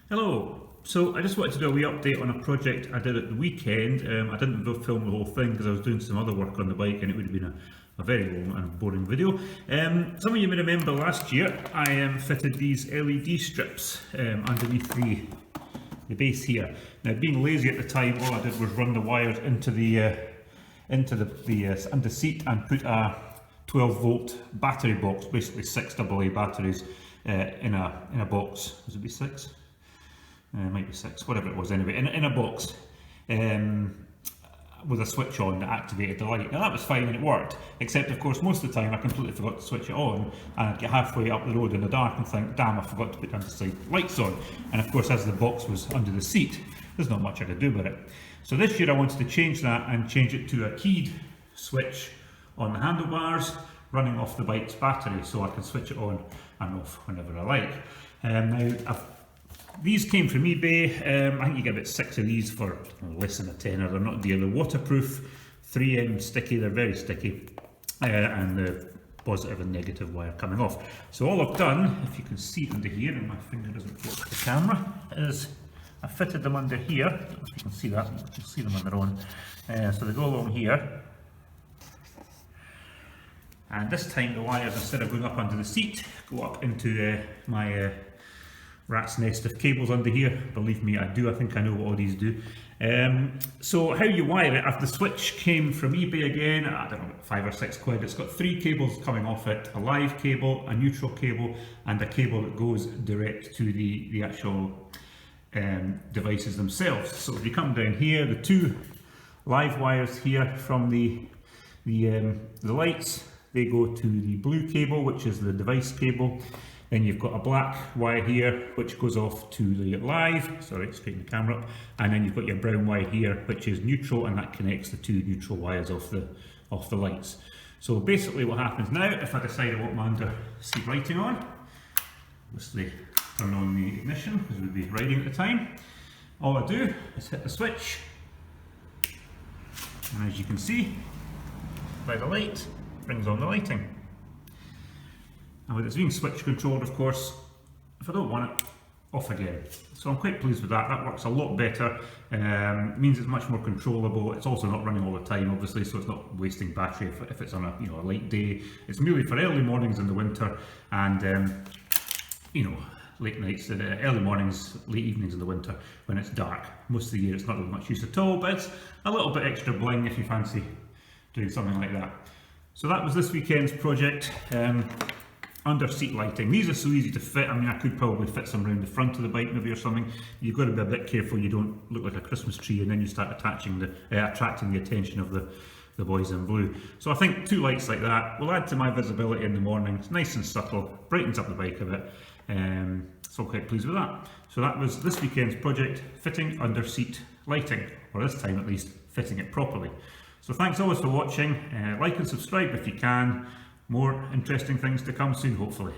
Hello. So I just wanted to do a wee update on a project I did at the weekend. I didn't film the whole thing because I was doing some other work on the bike and it would have been a very long and boring video. Some of you may remember last year I fitted these LED strips underneath the base here. Now, being lazy at the time, all I did was run the wires into the under seat and put a 12-volt battery box, basically 6 AA batteries in a box. Would it be 6? It might be 6, whatever it was anyway, in a box with a switch on that activated the light. Now that was fine and it worked, except of course most of the time I completely forgot to switch it on and I'd get halfway up the road in the dark and think, damn, I forgot to put underside lights on. And of course, as the box was under the seat, there's not much I could do with it. So this year I wanted to change that and change it to a keyed switch on the handlebars running off the bike's battery, so I can switch it on and off whenever I like. Now, these came from eBay. I think you get about 6 of these for less than a tenner. They're not dear. They're waterproof, 3M sticky. They're very sticky, and the positive and negative wire coming off. So all I've done, if you can see under here, and my finger doesn't focus the camera, is I fitted them under here. I don't know if you can see that. You'll see them on their own. So they go along here. And this time the wires, instead of going up under the seat, go up into my rat's nest of cables under here. Believe me, I do. I think I know what all these do. So how you wire it, the switch came from eBay again, I don't know, 5 or 6 quid. It's got 3 cables coming off it, a live cable, a neutral cable, and a cable that goes direct to the actual devices themselves. So if you come down here, the 2 live wires here from the lights, they go to the blue cable, which is the device cable. Then you've got a black wire here, which goes off to the live, sorry, straighten the camera up, and then you've got your brown wire here, which is neutral, and that connects the 2 neutral wires off the lights. So basically what happens now, if I decide I want my under seat lighting on, obviously turn on the ignition, because we'd be riding at the time, all I do is hit the switch, and as you can see, by the light, brings on the lighting. And with it's being switch controlled, of course, if I don't want it, off again. So I'm quite pleased with that. That works a lot better. Means it's much more controllable. It's also not running all the time, obviously, so it's not wasting battery if it's on a light day. It's merely for early mornings in the winter and late nights, early mornings, late evenings in the winter when it's dark. Most of the year it's not really much use at all, but it's a little bit extra bling if you fancy doing something like that. So that was this weekend's project. Under seat lighting. These are so easy to fit. I mean, I could probably fit some around the front of the bike maybe or something. You've got to be a bit careful you don't look like a Christmas tree and then you start attracting the attention of the boys in blue. So I think 2 lights like that will add to my visibility in the morning. It's nice and subtle, brightens up the bike a bit. So I'm quite pleased with that. So that was this weekend's project, fitting under seat lighting, or this time at least fitting it properly. So thanks always for watching. Like and subscribe if you can. More interesting things to come soon, hopefully.